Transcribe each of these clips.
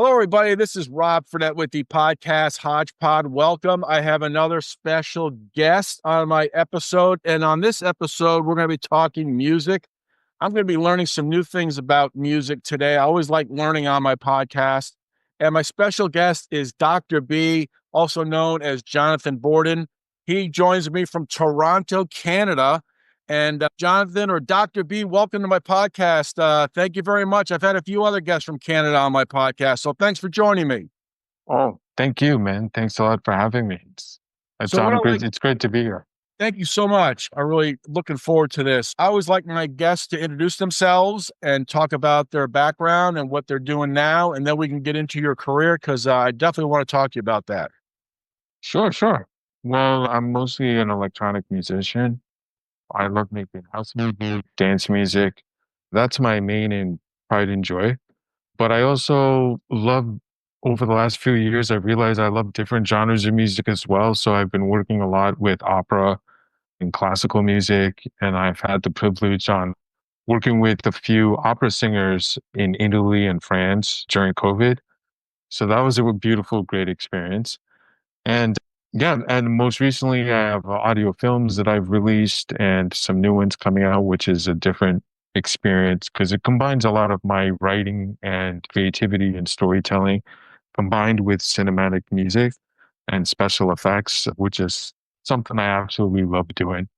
Hello, everybody. This is Rob Fredette with the podcast Hodgepod. Welcome. I have another special guest on my episode. And on this episode, we're going to be talking music. I'm going to be learning some new things about music today. I always like learning on my podcast. And my special guest is Dr. B, also known as Jonathan Borden. He joins me from Toronto, Canada. And Jonathan or Dr. B, welcome to my podcast. Thank you very much. I've had a few other guests from Canada on my podcast, so thanks for joining me. Oh, thank you, man. Thanks a lot for having me. So what I like, It's great to be here. thank you so much. I'm really looking forward to this. I always like my guests to introduce themselves and talk about their background and what they're doing now, and then we can get into your career because I definitely want to talk to you about that. Sure. Well, I'm mostly an electronic musician. I love making house music, dance music. That's my main and pride and joy. But I also love, over the last few years, I realized I love different genres of music as well. So I've been working a lot with opera and classical music, and I've had the privilege on working with a few opera singers in Italy and France during COVID. So that was a beautiful, great experience. And yeah, and most recently I have audio films that I've released and some new ones coming out, which is a different experience because it combines a lot of my writing and creativity and storytelling combined with cinematic music and special effects, which is something I absolutely love doing.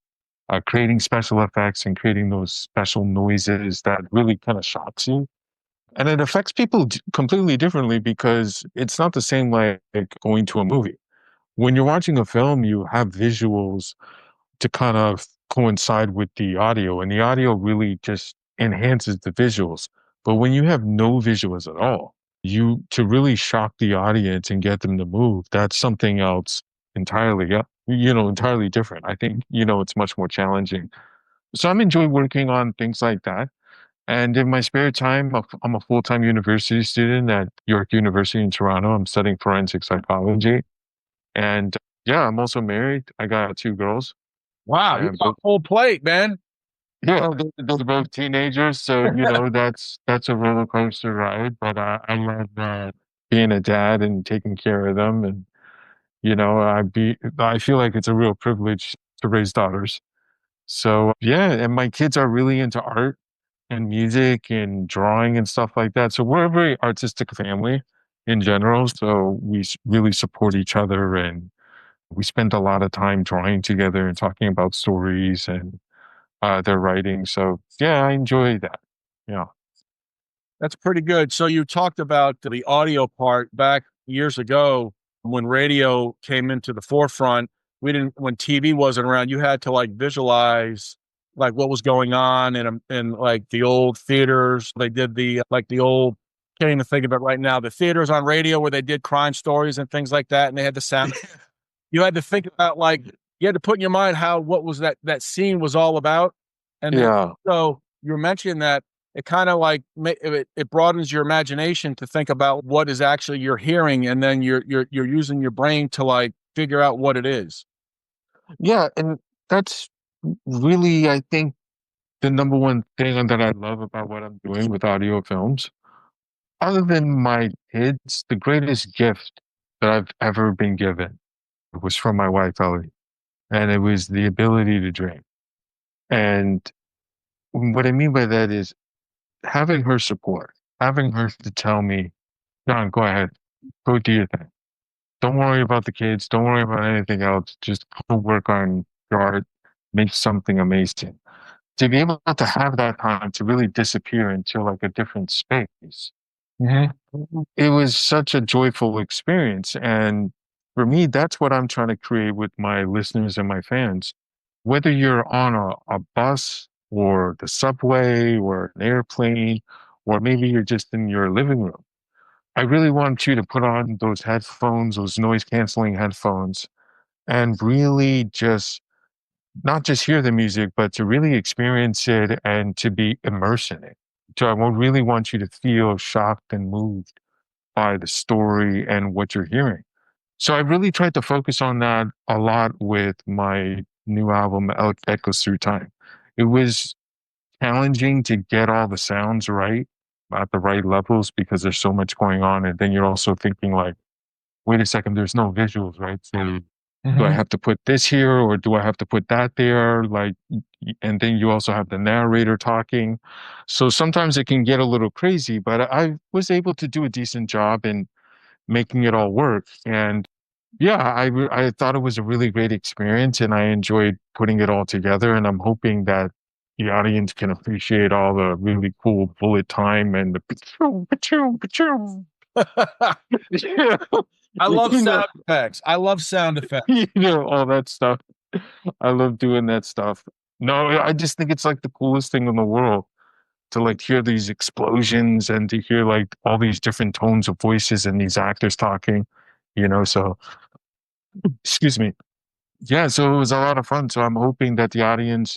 Creating special effects and creating those special noises that really kind of shocks you. And it affects people completely differently because it's not the same like going to a movie. When you're watching a film, you have visuals to kind of coincide with the audio, and the audio really just enhances the visuals. But when you have no visuals at all, you to really shock the audience and get them to move, that's something else entirely, entirely different. I think, it's much more challenging. So I'm enjoying working on things like that. And in my spare time, I'm a full-time university student at York University in Toronto. I'm studying forensic psychology. And yeah, I'm also married. I got two girls. Wow, you And got both, a full plate, man. yeah, they're both teenagers. So, that's a roller coaster ride. But I love being a dad and taking care of them. And, I feel like it's a real privilege to raise daughters. So yeah, and my kids are really into art and music and drawing and stuff like that. So we're a very artistic family in general. So really support each other, and we spend a lot of time drawing together and talking about stories and their writing. So yeah, I enjoy that. Yeah. That's pretty good. So you talked about the audio part back years ago when radio came into the forefront. We didn't, when TV wasn't around, you had to like visualize like what was going on in like the old theaters. They did the like the old, can't even think of it right now. The theaters on radio where they did crime stories and things like that, and they had the sound. You had to think about like you had to put in your mind how what was that scene was all about, and then Yeah. so you're mentioning that it kind of like it broadens your imagination to think about what is actually you're hearing, and then you're using your brain to like figure out what it is. Yeah. And that's really, I think, the number one thing that I love about what I'm doing with audio films. Other than my kids, the greatest gift that I've ever been given was from my wife, Ellie, and it was the ability to dream. And what I mean by that is having her support, having her to tell me, John, go ahead, go do your thing. Don't worry about the kids. Don't worry about anything else. Just go work on your art, make something amazing. To be able to have that time to really disappear into like a different space. Mhm. It was such a joyful experience. And for me, that's what I'm trying to create with my listeners and my fans. Whether you're on a bus or the subway or an airplane, or maybe you're just in your living room, I really want you to put on those headphones, those noise canceling headphones, and really just not just hear the music, but to really experience it and to be immersed in it. So I really want you to feel shocked and moved by the story and what you're hearing. So I really tried to focus on that a lot with my new album, Echoes Through Time. It was challenging to get all the sounds right at the right levels because there's so much going on. And then you're also thinking like, wait a second, there's no visuals, right? So do I Mhm. have to put this here or do I have to put that there? Like, and then you also have the narrator talking. So sometimes it can get a little crazy, but I was able to do a decent job in making it all work. And yeah, I thought it was a really great experience and I enjoyed putting it all together. And I'm hoping that the audience can appreciate all the really cool bullet time and the pa-choom, pa-choom, pa-choom. Yeah, I love you know, sound effects. I love sound effects. you know, all that stuff. I love doing that stuff. No, I just think it's like the coolest thing in the world to like hear these explosions and to hear like all these different tones of voices and these actors talking, so excuse me. Yeah, so it was a lot of fun. So I'm hoping that the audience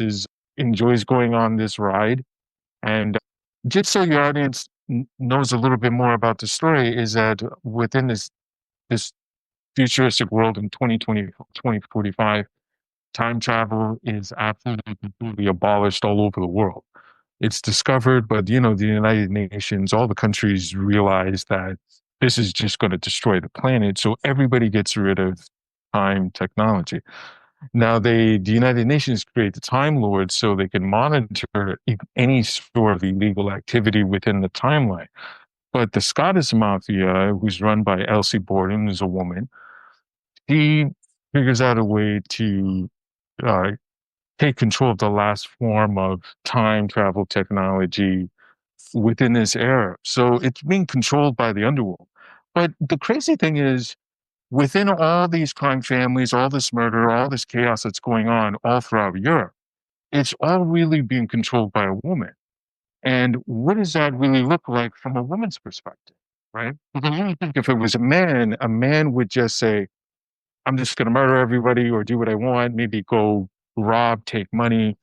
enjoys going on this ride. And just so your audience knows a little bit more about the story, is that within this futuristic world in 2020 2045, time travel is absolutely completely abolished all over the world. It's discovered, but the United Nations, all the countries realize that this is just going to destroy the planet. So everybody gets rid of time technology. Now the United Nations create the Time Lords so they can monitor any sort of illegal activity within the timeline. But the Scottish Mafia, who's run by Elsie Borden, who's a woman, she figures out a way to uh, take control of the last form of time travel technology within this era. So it's being controlled by the underworld. But the crazy thing is, within all these crime families, all this murder, all this chaos that's going on all throughout Europe, it's all really being controlled by a woman. And what does that really look like from a woman's perspective, right? Because you think if it was a man would just say, I'm just going to murder everybody or do what I want, maybe go rob, take money.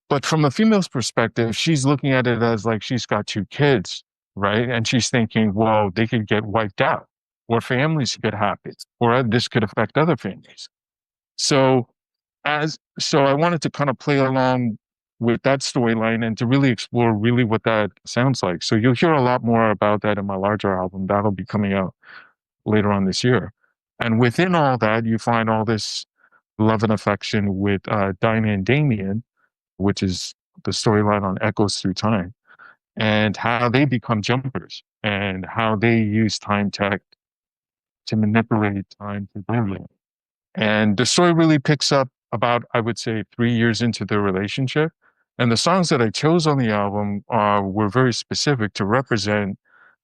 But from a female's perspective, she's looking at it as like she's got two kids, right? And she's thinking, well, they could get wiped out, or families could happen, or this could affect other families. So so I wanted to kind of play along with that storyline and to really explore really what that sounds like. So you'll hear a lot more about that in my larger album. That'll be coming out later on this year. And within all that, you find all this love and affection with Dinah and Damien, which is the storyline on Echoes Through Time, and how they become jumpers and how they use time tech to manipulate time to their will. And the story really picks up about, I would say, 3 years into their relationship. And the songs that I chose on the album were very specific to represent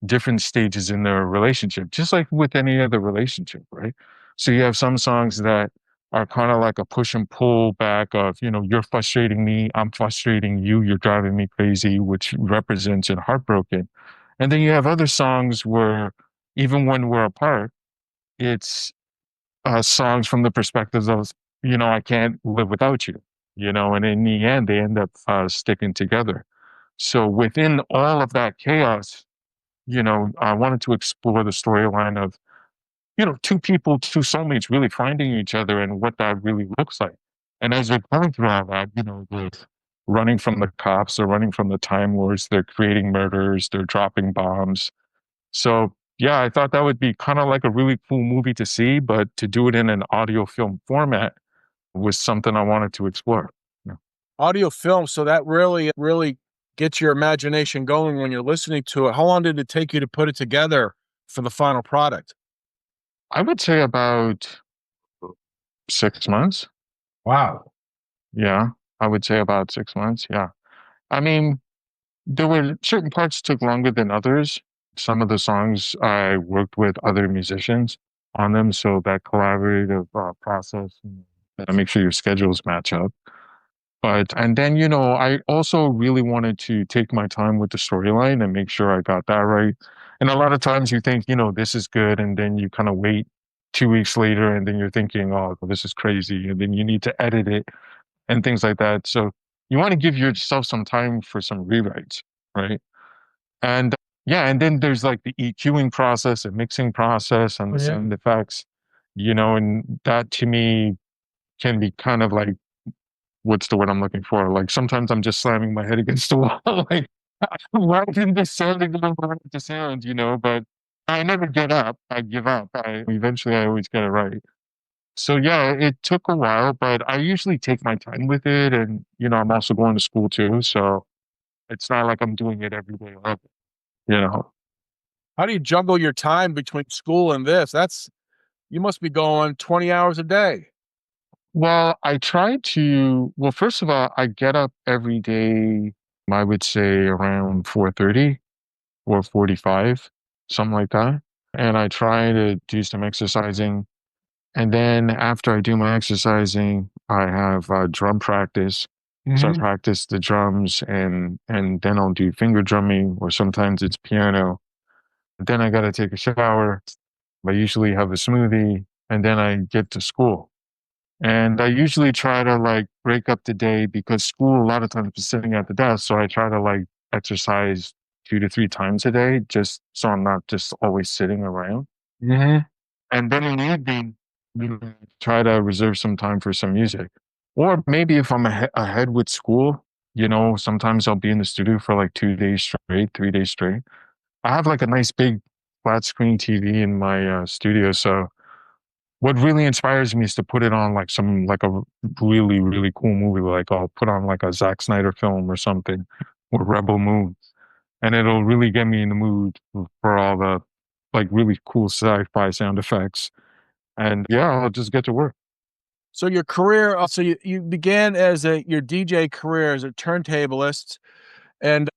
different stages in their relationship, just like with any other relationship, right? So you have some songs that are kind of like a push and pull back of, you're frustrating me, I'm frustrating you, you're driving me crazy, which represents in Heartbroken. And then you have other songs where even when we're apart, it's songs from the perspectives of, I can't live without you, and in the end, they end up sticking together. So within all of that chaos, I wanted to explore the storyline of, two people, two soulmates really finding each other and what that really looks like. And as they're going through all that, they're running from the cops, they're running from the Time Lords, they're creating murders, they're dropping bombs. So yeah, I thought that would be kind of like a really cool movie to see, but to do it in an audio film format was something I wanted to explore. Yeah. Audio film, so that really gets your imagination going when you're listening to it. How long did it take you to put it together for the final product? I would say about 6 months. Wow. Yeah, I would say about 6 months. Yeah. I mean, there were certain parts took longer than others. Some of the songs I worked with other musicians on them, so that collaborative process, make sure your schedules match up. But and then, I also really wanted to take my time with the storyline and make sure I got that right. And a lot of times you think, this is good, and then you kind of wait 2 weeks later, and then you're thinking, oh, this is crazy, and then you need to edit it and things like that. So you want to give yourself some time for some rewrites, right? And yeah, and then there's like the EQing process and mixing process and Oh, the yeah. sound effects, and that to me can be kind of like, what's the word I'm looking for? Like sometimes I'm just slamming my head against the wall. Like Why didn't this sound like the way to sound, but I never get up. I give up. I always get it right. So yeah, it took a while, but I usually take my time with it. And, I'm also going to school too. So it's not like I'm doing it every day. You know. How do you juggle your time between school and this? You must be going 20 hours a day. Well, well, first of all, I get up every day, I would say around 4:30 or 45, something like that. And I try to do some exercising. And then after I do my exercising, I have drum practice. So I practice the drums and then I'll do finger drumming or sometimes it's piano. Then I gotta take a shower. I usually have a smoothie and then I get to school. And I usually try to like break up the day because school a lot of times is sitting at the desk. So I try to like exercise 2 to 3 times a day just so I'm not just always sitting around. And then in the evening, try to reserve some time for some music. Or maybe if I'm ahead with school, sometimes I'll be in the studio for like 2 days straight, 3 days straight. I have like a nice big flat screen TV in my studio. So what really inspires me is to put it on like a really, really cool movie. Like I'll put on like a Zack Snyder film or something or Rebel Moon. And it'll really get me in the mood for all the like really cool sci-fi sound effects and yeah, I'll just get to work. So your career, so you began as your DJ career as a turntablist, and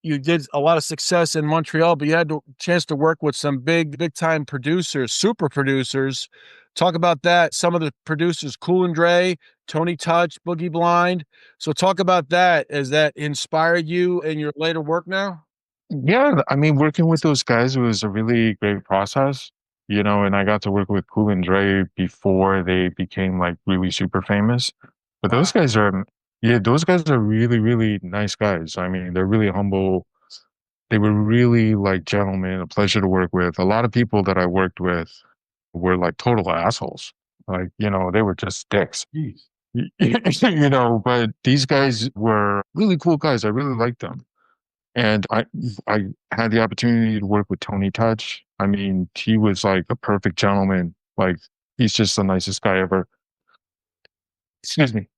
you did a lot of success in Montreal, but you had a chance to work with some big time producers, super producers. Talk about that. Some of the producers, Cool and Dre, Tony Touch, Boogie Blind. So talk about that. Has that inspired you in your later work now? Yeah, I mean, working with those guys was a really great process, and I got to work with Cool and Dre before they became like really super famous. But Wow. yeah, those guys are really, really nice guys. I mean, they're really humble. They were really like gentlemen, a pleasure to work with. A lot of people that I worked with were like total assholes. Like, they were just dicks. Jeez. But these guys were really cool guys. I really liked them. And I had the opportunity to work with Tony Touch. I mean, he was like a perfect gentleman. Like he's just the nicest guy ever. Excuse me.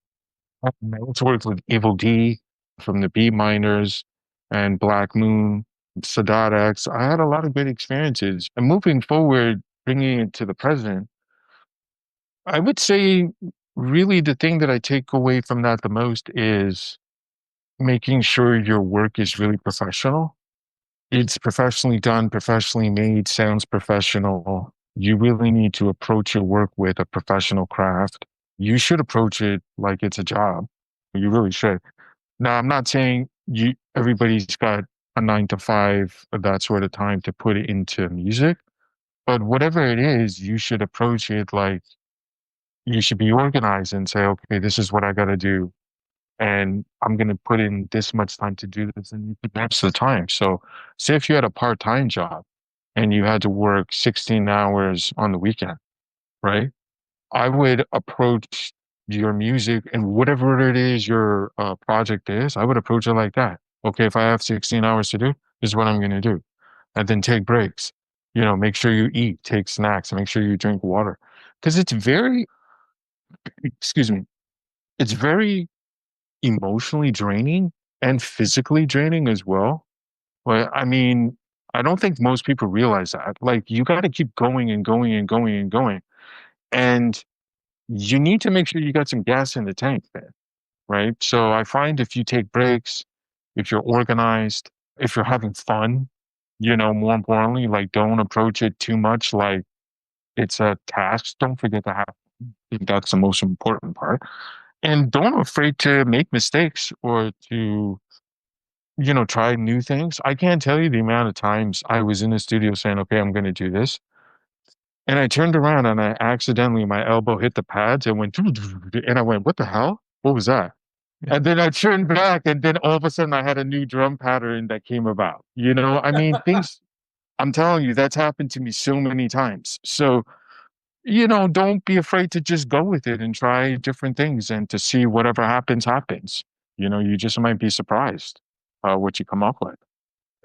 I also worked with Evil D from the B Miners and Black Moon, Sadat X. I had a lot of great experiences. And moving forward, bringing it to the present, I would say really the thing that I take away from that the most is making sure your work is really professional. It's professionally done, professionally made, sounds professional. You really need to approach your work with a professional craft. You should approach it like it's a job. You really should. Now, I'm not saying everybody's got a 9 to 5 of that sort of time to put it into music, but whatever it is, you should approach it like you should be organized and say, okay, this is what I got to do and I'm going to put in this much time to do this and you could match the time. So say if you had a part-time job and you had to work 16 hours on the weekend, right? I would approach your music and whatever it is your project is, I would approach it like that. Okay, if I have 16 hours to do, this is what I'm going to do. And then take breaks. Make sure you eat, take snacks, make sure you drink water. Because excuse me, it's very emotionally draining and physically draining as well. Well, I mean, I don't think most people realize that. Like, you got to keep going and going and going and going. And you need to make sure you got some gas in the tank there, right? So I find if you take breaks, if you're organized, if you're having fun, more importantly, like don't approach it too much like it's a task. Don't forget to have, I think that's the most important part. And don't be afraid to make mistakes or to try new things. I can't tell you the amount of times I was in the studio saying, okay, I'm going to do this. And I turned around and I accidentally, my elbow hit the pads and went, and I went, what the hell? What was that? And then I turned back and then all of a sudden I had a new drum pattern that came about. I mean, I'm telling you, that's happened to me so many times. So, don't be afraid to just go with it and try different things and to see whatever happens, happens. You just might be surprised. what you come up with.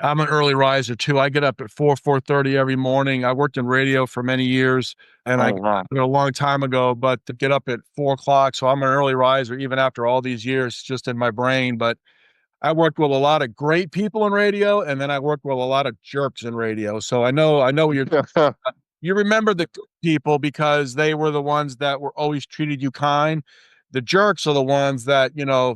I'm an early riser too. I get up at 4:30 every morning. I worked in radio for many years and I Oh wow. a long time ago, but to get up at 4 o'clock. So I'm an early riser, even after all these years, just in my brain. But I worked with a lot of great people in radio, and then I worked with a lot of jerks in radio. So I know what you're you remember the good people because they were the ones that were always treated you kind. The jerks are the ones that,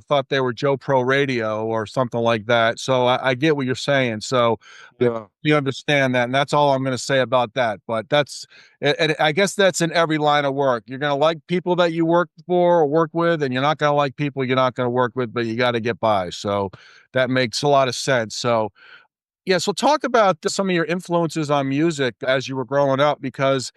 thought they were Joe Pro Radio or something like that. So I get what you're saying. So Yeah. we understand that. And that's all I'm going to say about that. But and I guess that's in every line of work. You're going to like people that you work for or work with, and you're not going to like people you're not going to work with, but you got to get by. So that makes a lot of sense. So yeah, so talk about some of your influences on music as you were growing up, because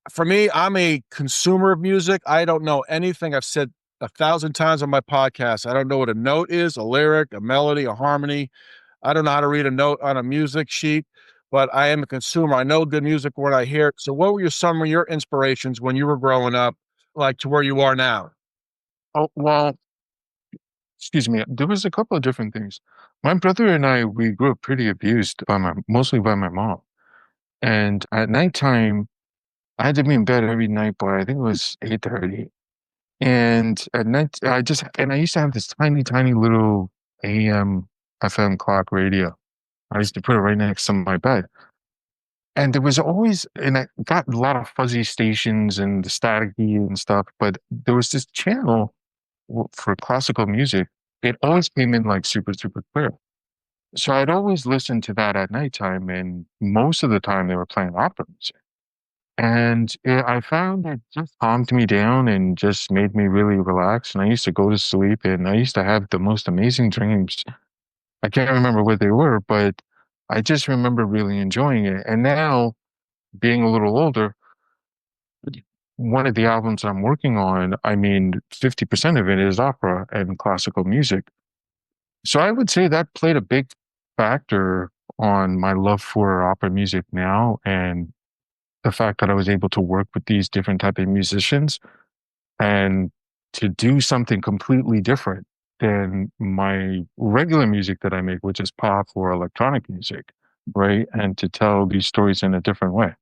for me, I'm a consumer of music. I don't know anything. I've said 1,000 times on my podcast. I don't know what a note is, a lyric, a melody, a harmony. I don't know how to read a note on a music sheet, but I am a consumer. I know good music when I hear it. So what were some of your inspirations when you were growing up, like to where you are now? Oh well, excuse me. There was a couple of different things. My brother and I, we grew up pretty abused by mostly by my mom. And at nighttime, I had to be in bed every night by I think it was 8:30. And at night, I used to have this tiny, tiny little AM FM clock radio. I used to put it right next to my bed. And there was always, and I got a lot of fuzzy stations and the staticky and stuff, but there was this channel for classical music. It always came in like super, super clear. So I'd always listen to that at nighttime, and most of the time they were playing opera music. And I found it just calmed me down and just made me really relax. And I used to go to sleep and I used to have the most amazing dreams. I can't remember what they were, but I just remember really enjoying it. And now, being a little older, one of the albums I'm working on, I mean, 50% of it is opera and classical music. So I would say that played a big factor on my love for opera music now and the fact that I was able to work with these different type of musicians and to do something completely different than my regular music that I make, which is pop or electronic music, right? And to tell these stories in a different way.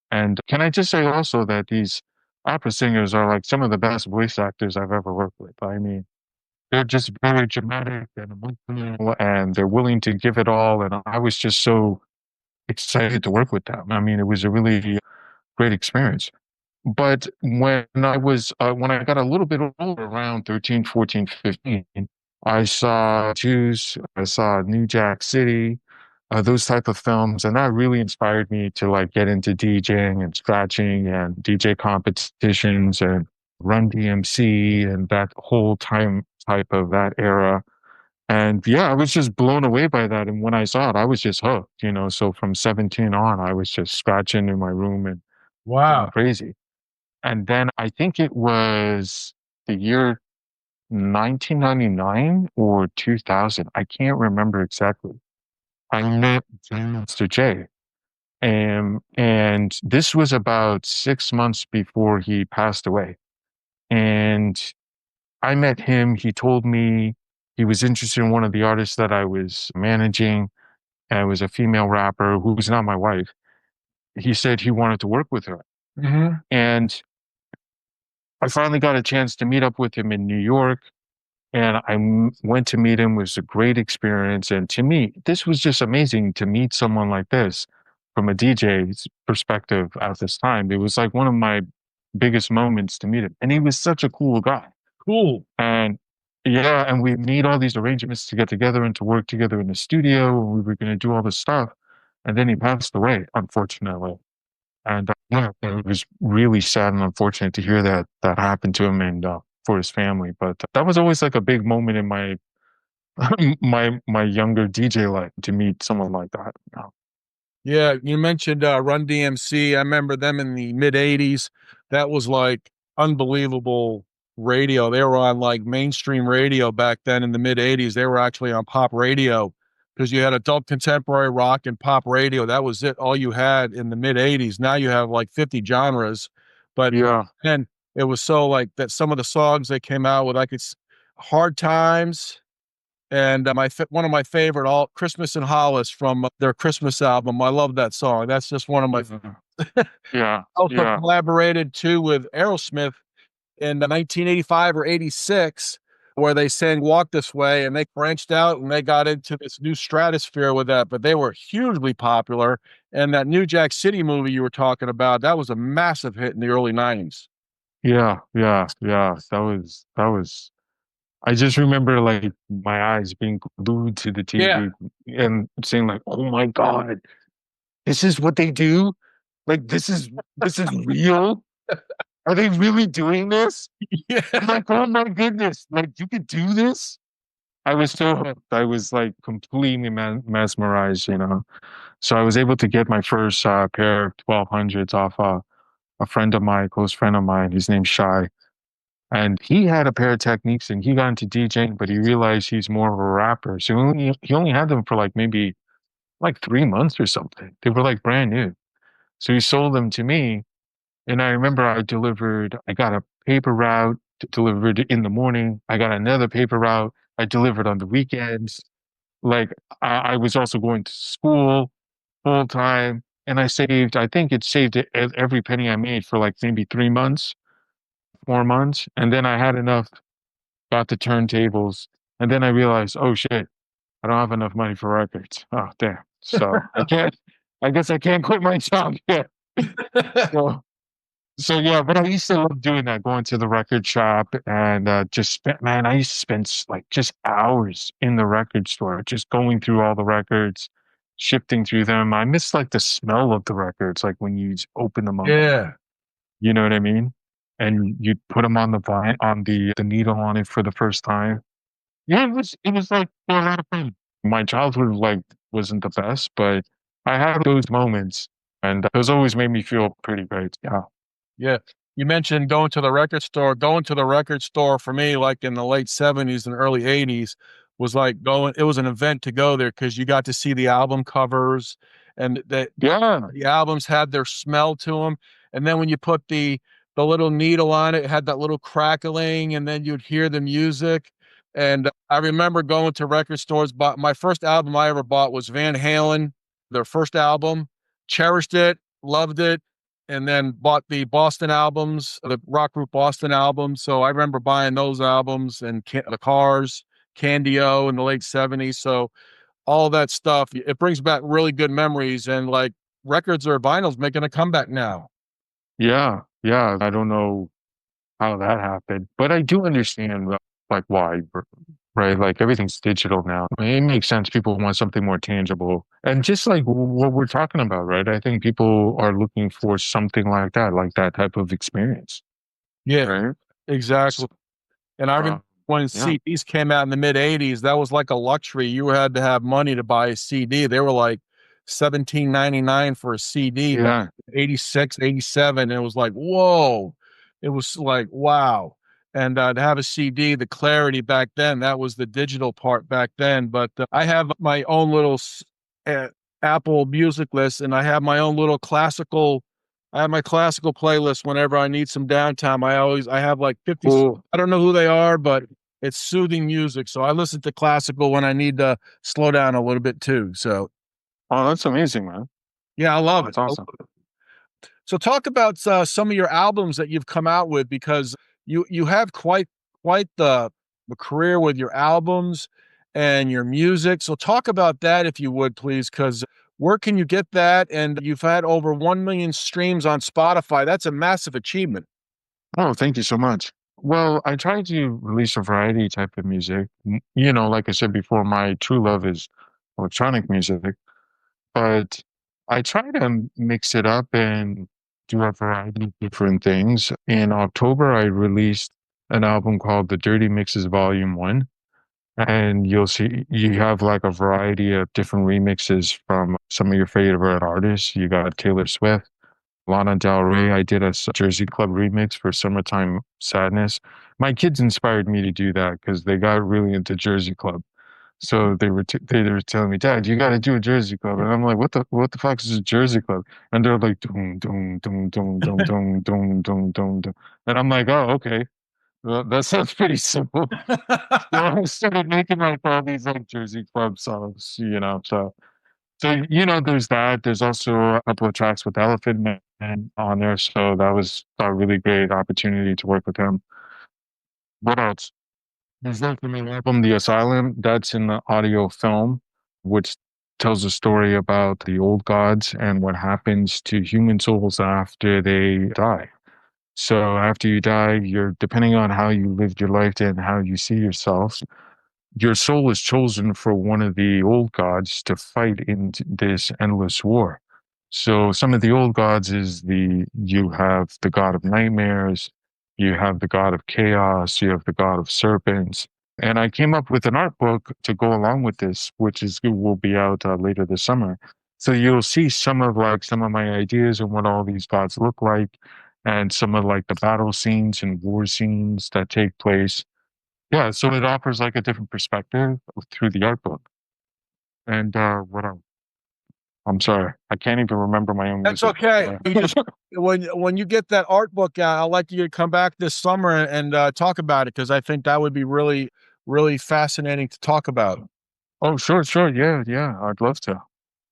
And can I just say also that these opera singers are like some of the best voice actors I've ever worked with. I mean, they're just very dramatic and emotional and they're willing to give it all. And I was just so excited to work with them. I mean, it was a really great experience. But when I got a little bit older, around 13, 14, 15, I saw Jews, I saw New Jack City, those type of films, and that really inspired me to like get into DJing and scratching and DJ competitions and Run DMC and that whole time type of that era. And yeah, I was just blown away by that. And when I saw it, I was just hooked. So from 17 on, I was just scratching in my room and going Wow. crazy. And then I think it was the year 1999 or 2000. I can't remember exactly. I met Mr. J. And this was about 6 months before he passed away. And I met him. He told me he was interested in one of the artists that I was managing. And it was a female rapper who was not my wife. He said he wanted to work with her. Hmm. And I finally got a chance to meet up with him in New York. And went to meet him. It was a great experience. And to me, this was just amazing to meet someone like this from a DJ's perspective at this time. It was like one of my biggest moments to meet him. And he was such a cool guy. Cool. And yeah, and we made all these arrangements to get together and to work together in the studio. And we were going to do all this stuff. And then he passed away, unfortunately. And yeah, it was really sad and unfortunate to hear that happened to him and for his family. But that was always like a big moment in my my younger DJ life to meet someone like that. Yeah, you mentioned Run DMC. I remember them in the mid '80s. That was like unbelievable radio. They were on like mainstream radio back then in the mid '80s. They were actually on pop radio because you had adult contemporary rock and pop radio. That was it. All you had in the mid '80s. Now you have like 50 genres, but Yeah, then it was so like that. Some of the songs they came out with, like it's Hard Times. and one of my favorite, all Christmas in Hollis from their Christmas album. I love that song. That's just one of my. Mhm. Yeah, Also yeah, collaborated too with Aerosmith in 1985 or 86, where they sang Walk This Way, and they branched out and they got into this new stratosphere with that, but they were hugely popular. And that New Jack City movie you were talking about, that was a massive hit in the early 90s. yeah, yeah, yeah. That was. I just remember like my eyes being glued to the Yeah. TV and saying like, "Oh my God, this is what they do? Like this is real? Are they really doing this?" I'm Yeah. like, "Oh my goodness, like you could do this?" I was so hooked. I was like completely mesmerized, you know. So I was able to get my first pair of 1200s off a friend of mine, close friend of mine. His name's Shy. And he had a pair of techniques and he got into DJing, but he realized he's more of a rapper. So he only had them for like maybe like 3 months or something. They were like brand new. So he sold them to me. And I remember I got a paper route delivered in the morning. I got another paper route. I delivered on the weekends. Like I was also going to school full time. And I think it saved every penny I made for like maybe 3 months, 4 months. And then I had enough, got the turntables. And then I realized, oh shit, I don't have enough money for records. Oh, damn. So I guess I can't quit my job yet. So, so yeah, but I used to love doing that, going to the record shop and just spend, man, I used to spend like just hours in the record store, just going through all the records, shifting through them. I miss like the smell of the records, like when you open them up, Yeah. you know what I mean? And you put them on the vine, on the needle on it for the first time. Yeah, it was like a lot of fun. My childhood like wasn't the best, but I had those moments, and those always made me feel pretty great. Yeah. Yeah. You mentioned going to the record store. Going to the record store for me, like in the late 70s and early 80s, was like going, it was an event to go there because you got to see the album covers and Yeah. the albums had their smell to them. And then when you put the little needle on it, it had that little crackling, and then you'd hear the music. And I remember going to record stores. But my first album I ever bought was Van Halen, their first album. Cherished it, loved it, and then bought the Boston albums, the rock group Boston albums. So I remember buying those albums and the Cars, Candy-O in the late 70s. So all that stuff, it brings back really good memories. And like records or vinyls making a comeback now. Yeah. Yeah. I don't know how that happened, but I do understand like why, right? Like everything's digital now. I mean, it makes sense. People want something more tangible, and just like what we're talking about, right? I think people are looking for something like that type of experience, Yeah, right? exactly. So, And I remember uh, when yeah, CDs came out in the mid 80s, that was like a luxury. You had to have money to buy a CD. They were like 17.99 for a CD back yeah, in 86, 87. And it was like, whoa. It was like, wow. And to have a CD, the clarity back then, that was the digital part back then. But I have my own little uh, Apple music list, and I have my own little classical. I have my classical playlist whenever I need some downtime. I have like 50. cool. I don't know who they are, but it's soothing music. So I listen to classical when I need to slow down a little bit too. So Oh, that's amazing, man. yeah, I love it. That's awesome. So talk about some of your albums that you've come out with, because you have quite the career with your albums and your music. So talk about that if you would, please, because where can you get that? And you've had over 1 million streams on Spotify. That's a massive achievement. Oh, thank you so much. Well, I try to release a variety type of music. You know, like I said before, my true love is electronic music, but I try to mix it up and do a variety of different things. In October, I released an album called The Dirty Mixes Volume 1. And you'll see you have like a variety of different remixes from some of your favorite artists. You got Taylor Swift, Lana Del Rey. I did a Jersey Club remix for Summertime Sadness. My kids inspired me to do that because they got really into Jersey Club. So they were telling me, Dad, you got to do a Jersey Club, and I'm like, what the fuck is a Jersey Club? And they're like, dum dum dum dum dum dum dum dum dum dum, and I'm like, oh, okay. Well, that sounds pretty simple. So I started making like all these like Jersey Club songs, so there's that. There's also a couple of tracks with Elephant Man on there, so that was a really great opportunity to work with him. What else? There's like the new album, The Asylum, that's in the audio film, which tells a story about the old gods and what happens to human souls after they die. So after you die, you're depending on how you lived your life and how you see yourself, your soul is chosen for one of the old gods to fight in this endless war. So some of the old gods is you have the god of nightmares, you have the god of chaos, you have the god of serpents. And I came up with an art book to go along with this, which is will be out later this summer. So you'll see some of my ideas and what all these gods look like, and some of like the battle scenes and war scenes that take place. Yeah, so it offers like a different perspective through the art book. And what else? I'm sorry, I can't even remember my own That's music. okay. You just when you get that art book out, I'd like you to come back this summer and talk about it because I think that would be really, really fascinating to talk about. Oh, sure, sure. Yeah, yeah. I'd love to.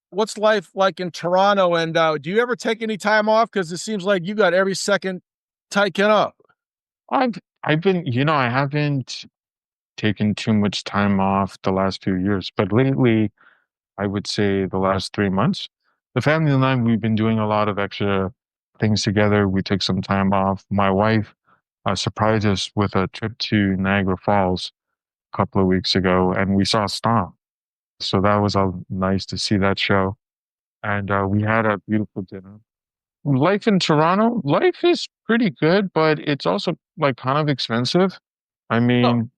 What's life like in Toronto? And do you ever take any time off? Because it seems like you got every second taken up. I've been, I haven't taken too much time off the last few years, but lately, I would say the last 3 months, the family and I, we've been doing a lot of extra things together. We took some time off. My wife surprised us with a trip to Niagara Falls a couple of weeks ago, and we saw Stomp. So that was nice to see that show. And we had a beautiful dinner. Life in Toronto, life is pretty good, but it's also like kind of expensive. I Oh, mean,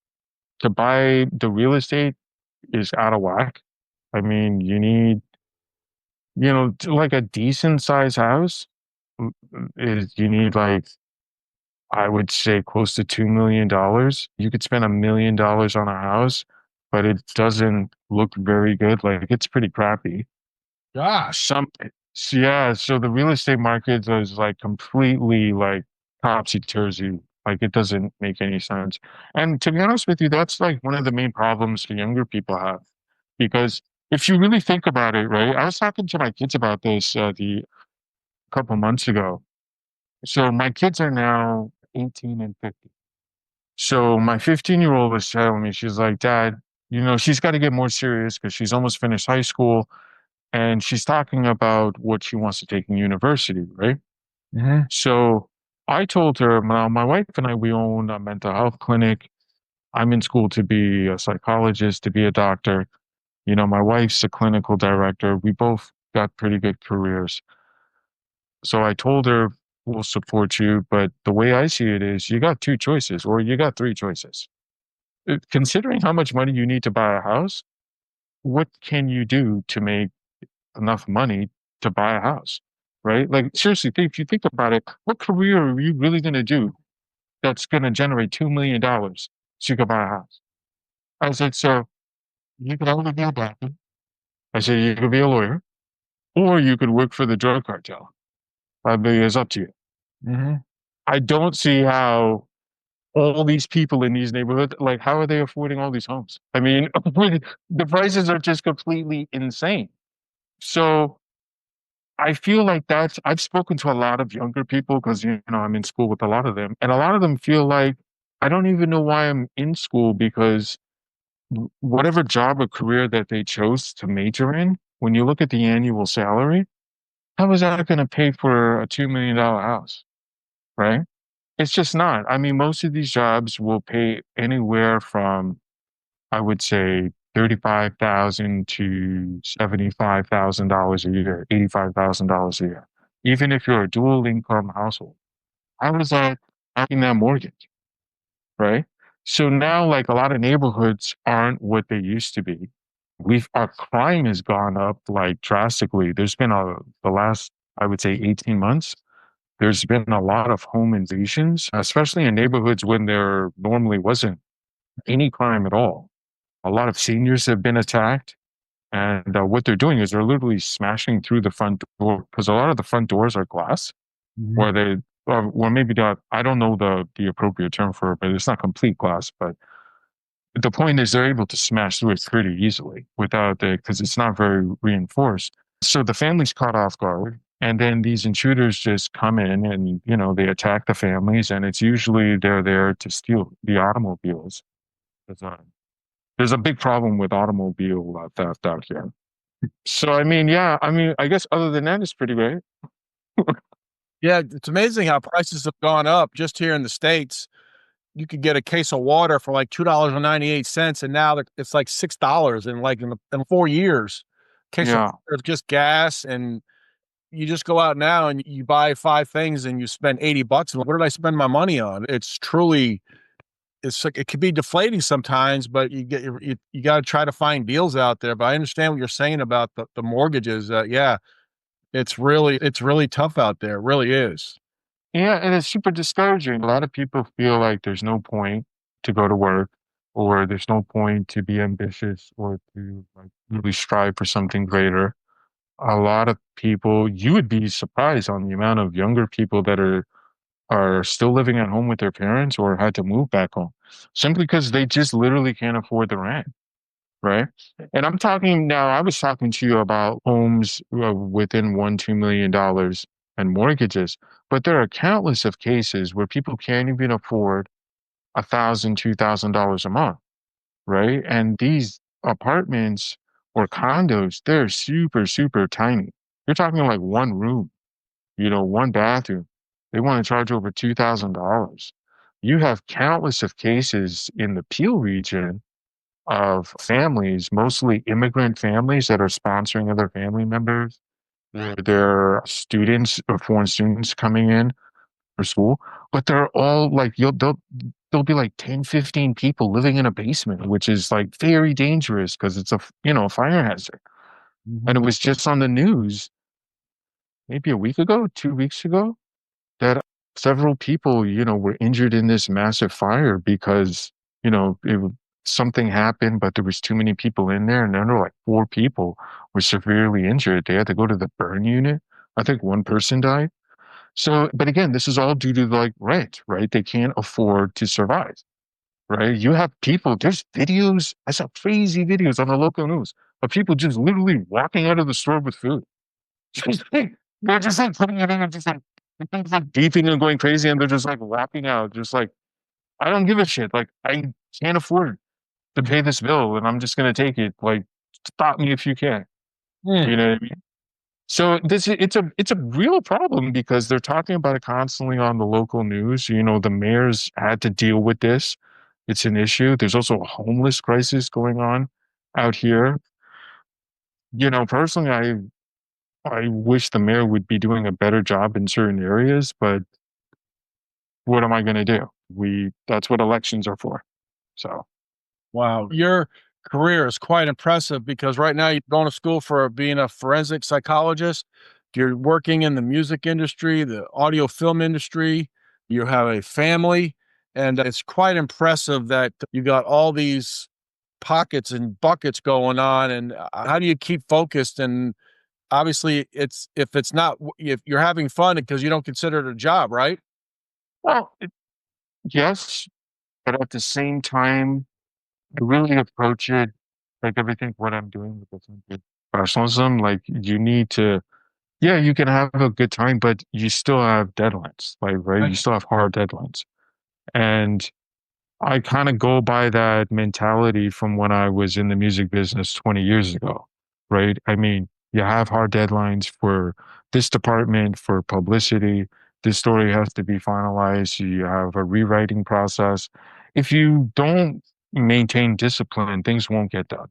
to buy the real estate is out of whack. I mean, you need, like a decent size house is you need like I would say close to $2 million. You could spend $1 million on a house, but it doesn't look very good. Like it's pretty crappy. gosh. Some Yeah, so the real estate market is like completely like topsy-turvy. Like it doesn't make any sense. And to be honest with you, that's like one of the main problems the younger people have. Because if you really think about it, right? I was talking to my kids about this the couple months ago. So my kids are now 18 and 50. So my 15-year-old was telling me, she's like, Dad, she's got to get more serious because she's almost finished high school and she's talking about what she wants to take in university, right? Mhm. So I told her, my wife and I, we own a mental health clinic. I'm in school to be a psychologist, to be a doctor. My wife's a clinical director. We both got pretty good careers. So I told her, we'll support you. But the way I see it is you got two choices or you got three choices. Considering how much money you need to buy a house, what can you do to make enough money to buy a house, right? Like seriously, if you think about it, what career are you really going to do that's going to generate $2 million so you can buy a house? I said, so you could either be a doctor. I said, you could be a lawyer, or you could work for the drug cartel. I mean, it's up to you. Mhm. I don't see how all these people in these neighborhoods, like, how are they affording all these homes? I mean, the prices are just completely insane. So I feel like I've spoken to a lot of younger people because, I'm in school with a lot of them, and a lot of them feel like I don't even know why I'm in school because whatever job or career that they chose to major in, when you look at the annual salary, how is that going to pay for a $2 million house? Right? It's just not. I mean, most of these jobs will pay anywhere from, I would say, 35,000 to $75,000 a year, $85,000 a year. Even if you're a dual income household, how is that paying that mortgage, right? So now, like a lot of neighborhoods aren't what they used to be. Our crime has gone up like drastically. There's been the last, I would say, 18 months. There's been a lot of home invasions, especially in neighborhoods when there normally wasn't any crime at all. A lot of seniors have been attacked. And what they're doing is they're literally smashing through the front door because a lot of the front doors are glass, Mhm. where or maybe not. I don't know the appropriate term for it, but it's not complete glass. But the point is, they're able to smash through it pretty easily without the because it's not very reinforced. So the family's caught off guard, and then these intruders just come in and they attack the families, and it's usually they're there to steal the automobiles. There's a, there's a big problem with automobile theft out here. So I mean, yeah, I mean, I guess other than that, it's pretty great. Yeah, it's amazing how prices have gone up just here in the States. You could get a case of water for like $2.98, and now it's like $6 in 4 years. Case of Yeah. water is just gas, and you just go out now and you buy 5 things and you spend $80, and what did I spend my money on? It's like it could be deflating sometimes, but you gotta try to find deals out there. But I understand what you're saying about the mortgages. Yeah, it's really tough out there. It really is. Yeah, and it's super discouraging. A lot of people feel like there's no point to go to work, or there's no point to be ambitious or to like really strive for something greater. A lot of people, you would be surprised on the amount of younger people that are still living at home with their parents or had to move back home simply because they just literally can't afford the rent, right? And I'm talking now, I was talking to you about homes within $1, $2 million and mortgages, but there are countless of cases where people can't even afford $1,000, $2,000 a month, right? And these apartments or condos, they're super, super tiny. You're talking like one room, one bathroom. They want to charge over $2,000. You have countless of cases in the Peel region of families, mostly immigrant families that are sponsoring other family members, where they're students or foreign students coming in for school, but they're all like there'll be like 10, 15 people living in a basement, which is like very dangerous because it's a fire hazard. And it Mhm. was just on the news maybe a week ago, 2 weeks ago, that several people, were injured in this massive fire because, something happened, but there was too many people in there, and then there were like 4 people were severely injured. They had to go to the burn unit. I think one person died. So, but again, this is all due to like rent, right? They can't afford to survive, right? You have people, there's videos, I saw crazy videos on the local news of people just literally walking out of the store with food. Just like, they're just like putting it in and just like, the thing's like beeping and going crazy, and they're just like walking out, just like, I don't give a shit. Like, I can't afford to pay this bill, and I'm just gonna take it. Like, stop me if you can. Mm. You know what I mean? So it's a real problem because they're talking about it constantly on the local news. The mayors had to deal with this. It's an issue. There's also a homeless crisis going on out here. Personally, I wish the mayor would be doing a better job in certain areas, but what am I going to do? That's what elections are for. So, Wow, your career is quite impressive because right now you're going to school for being a forensic psychologist. You're working in the music industry, the audio film industry. You have a family, and it's quite impressive that you got all these pockets and buckets going on. And how do you keep focused? And obviously, if it's not if you're having fun because you don't consider it a job, right? well, yes, but at the same time, I really approach it like everything what I'm doing with the sense of professionalism. Like you need to, yeah, you can have a good time, but you still have deadlines, like right? You Right. still have hard deadlines, and I kind of go by that mentality from when I was in the music business 20 years ago, right? I mean, you have hard deadlines for this department, for publicity. This story has to be finalized. You have a rewriting process. If you don't maintain discipline, things won't get done.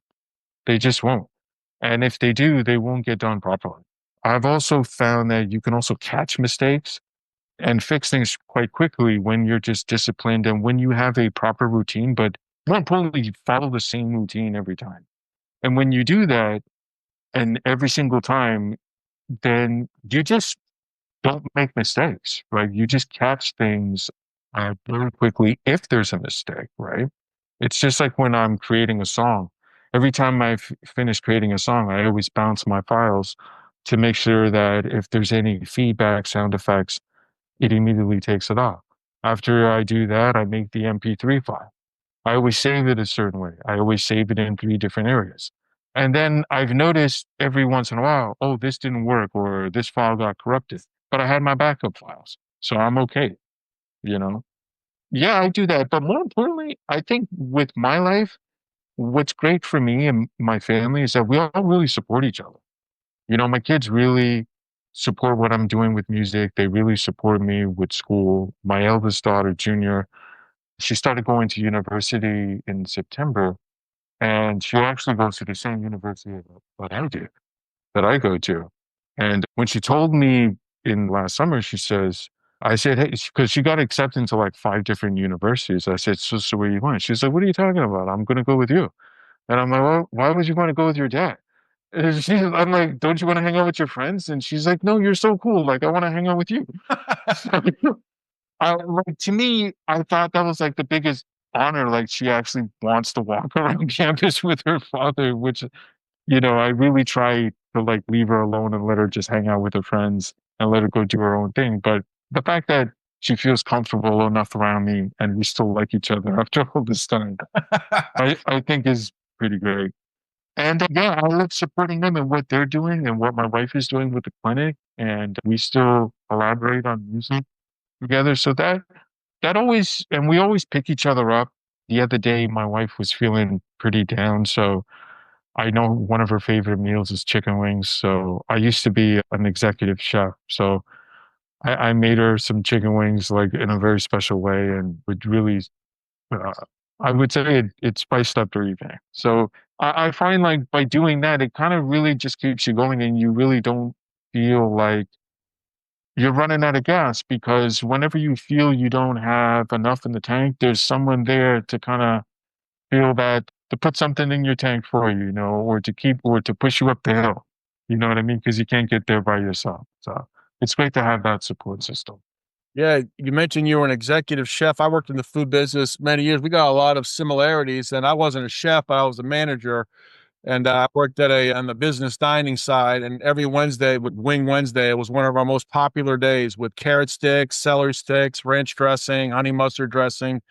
They just won't. And if they do, they won't get done properly. I've also found that you can also catch mistakes and fix things quite quickly when you're just disciplined and when you have a proper routine, but more importantly, you follow the same routine every time. And when you do that, and every single time, then you just don't make mistakes, right? You just catch things very quickly if there's a mistake, right? It's just like when I'm creating a song. Every time I finish creating a song, I always bounce my files to make sure that if there's any feedback, sound effects, it immediately takes it off. After I do that, I make the MP3 file. I always save it a certain way. I always save it in three different areas. And then I've noticed every once in a while, oh, this didn't work or this file got corrupted, but I had my backup files. So I'm okay, you know? Yeah, I do that. But more importantly, I think with my life, what's great for me and my family is that we all really support each other. My kids really support what I'm doing with music. They really support me with school. My eldest daughter, Junior, she started going to university in September, and she actually goes to the same university that I do, that I go to. And when she told me in last summer, she says, I said, hey, because she got accepted into like five different universities. I said, so where are you going? She's like, what are you talking about? I'm going to go with you. And I'm like, well, why would you want to go with your dad? I'm like, don't you want to hang out with your friends? And she's like, no, you're so cool. Like, I want to hang out with you. Like, to me, I thought that was like the biggest honor. Like, she actually wants to walk around campus with her father, which, I really try to like leave her alone and let her just hang out with her friends and let her go do her own thing. But the fact that she feels comfortable enough around me and we still like each other after all this time, I think is pretty great. And yeah, I love supporting them and what they're doing and what my wife is doing with the clinic. And we still collaborate on music together. So that always, and we always pick each other up. The other day, my wife was feeling pretty down. So I know one of her favorite meals is chicken wings. So I used to be an executive chef. So I made her some chicken wings like in a very special way and would really uh, I would say it spiced up their evening. So I find like by doing that, it kind of really just keeps you going and you really don't feel like you're running out of gas because whenever you feel you don't have enough in the tank, there's someone there to kind of feel that to put something in your tank for you, or to keep or to push you up the hill. You know what I mean? Because you can't get there by yourself. So it's great to have that support system. Yeah, you mentioned you were an executive chef. I worked in the food business many years. We got a lot of similarities, and I wasn't a chef, but I was a manager, and I worked at a on the business dining side. And every Wednesday, with Wing Wednesday, it was one of our most popular days with carrot sticks, celery sticks, ranch dressing, honey mustard dressing.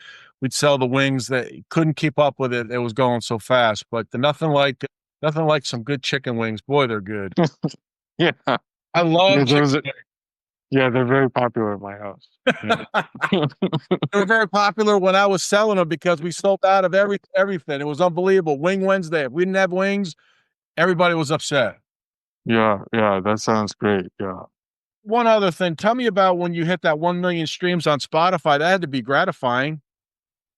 We'd sell the wings that you couldn't keep up with it. It was going so fast, but nothing like some good chicken wings. Boy, they're good. Yeah. I love Yeah, chicken. yeah, they're very popular in my house. Yeah. They were very popular when I was selling them because we sold out of everything. It was unbelievable. Wing Wednesday. If we didn't have wings, everybody was upset. Yeah, yeah, that sounds great. Yeah. One other thing, tell me about when you hit that 1 million streams on Spotify. That had to be gratifying.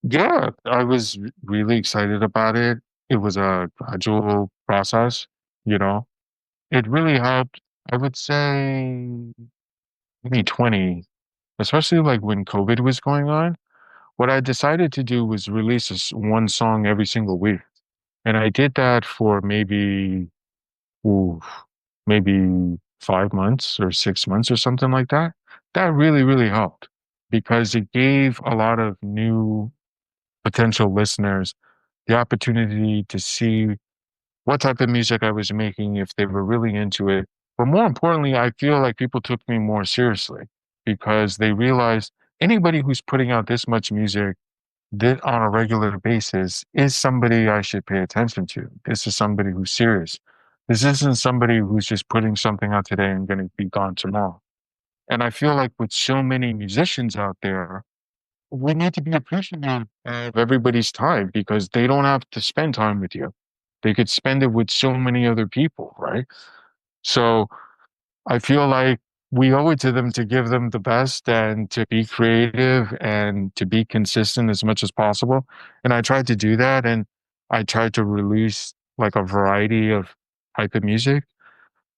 Yeah, I was really excited about it. It was a gradual process, you know. It really helped, I would say, 2020, especially like when COVID was going on. What I decided to do was release one song every single week. And I did that for ooh, maybe 5 months or 6 months or something like that. That really, really helped because it gave a lot of new potential listeners the opportunity to see what type of music I was making, if they were really into it. But more importantly, I feel like people took me more seriously because they realized anybody who's putting out this much music that on a regular basis is somebody I should pay attention to. This is somebody who's serious. This isn't somebody who's just putting something out today and going to be gone tomorrow. And I feel like with so many musicians out there, we need to be appreciative of everybody's time because they don't have to spend time with you. They could spend it with so many other people, right? So I feel like we owe it to them to give them the best and to be creative and to be consistent as much as possible. And I tried to do that and I tried to release like a variety of type of music.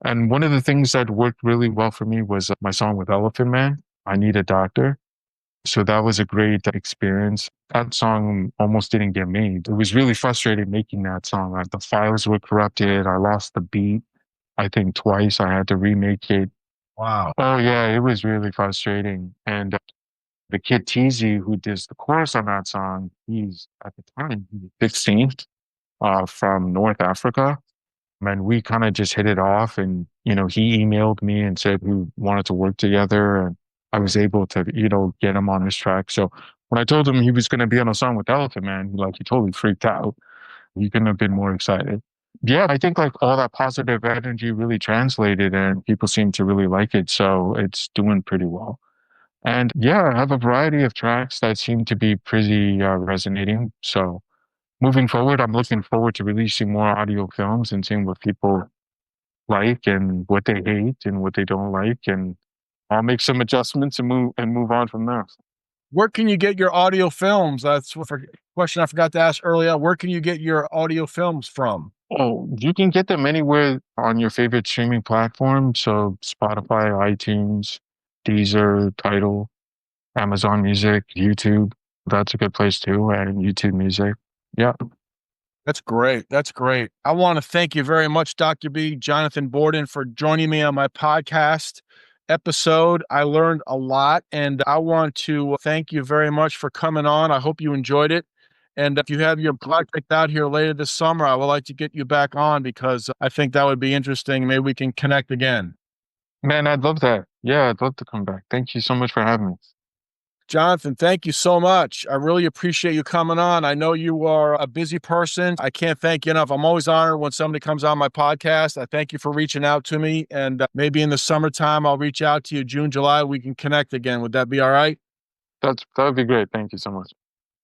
And one of the things that worked really well for me was my song with Elephant Man, I Need a Doctor. So that was a great experience. That song almost didn't get made. It was really frustrating making that song. The files were corrupted. I lost the beat, I think twice. I had to remake it. Wow. Oh yeah, it was really frustrating. And the kid Teasy, who does the chorus on that song, he's at the time he was 16, from North Africa. And we kind of just hit it off. And he emailed me and said we wanted to work together. I was able to, get him on this track. So when I told him he was going to be on a song with Elephant Man, he totally freaked out. He couldn't have been more excited. Yeah, I think like all that positive energy really translated and people seem to really like it. So it's doing pretty well. And yeah, I have a variety of tracks that seem to be pretty resonating. So moving forward, I'm looking forward to releasing more audio films and seeing what people like and what they hate and what they don't like. And I'll make some adjustments and move on from there. Where can you get your audio films? That's a question I forgot to ask earlier. Where can you get your audio films from? Oh, you can get them anywhere on your favorite streaming platform. So Spotify, iTunes, Deezer, Tidal, Amazon Music, YouTube. That's a good place too. And YouTube Music. Yeah. That's great. That's great. I want to thank you very much, Dr. B, Jonathan Borden, for joining me on my podcast episode. I learned a lot, and I want to thank you very much for coming on. I hope you enjoyed it. And if you have your project out here later this summer, I would like to get you back on because I think that would be interesting. Maybe we can connect again. Man, I'd love that. Yeah, I'd love to come back. Thank you so much for having me. Jonathan, thank you so much. I really appreciate you coming on. I know you are a busy person. I can't thank you enough. I'm always honored when somebody comes on my podcast. I thank you for reaching out to me. And maybe in the summertime, I'll reach out to you June, July. We can connect again. Would that be all right? That would be great. Thank you so much.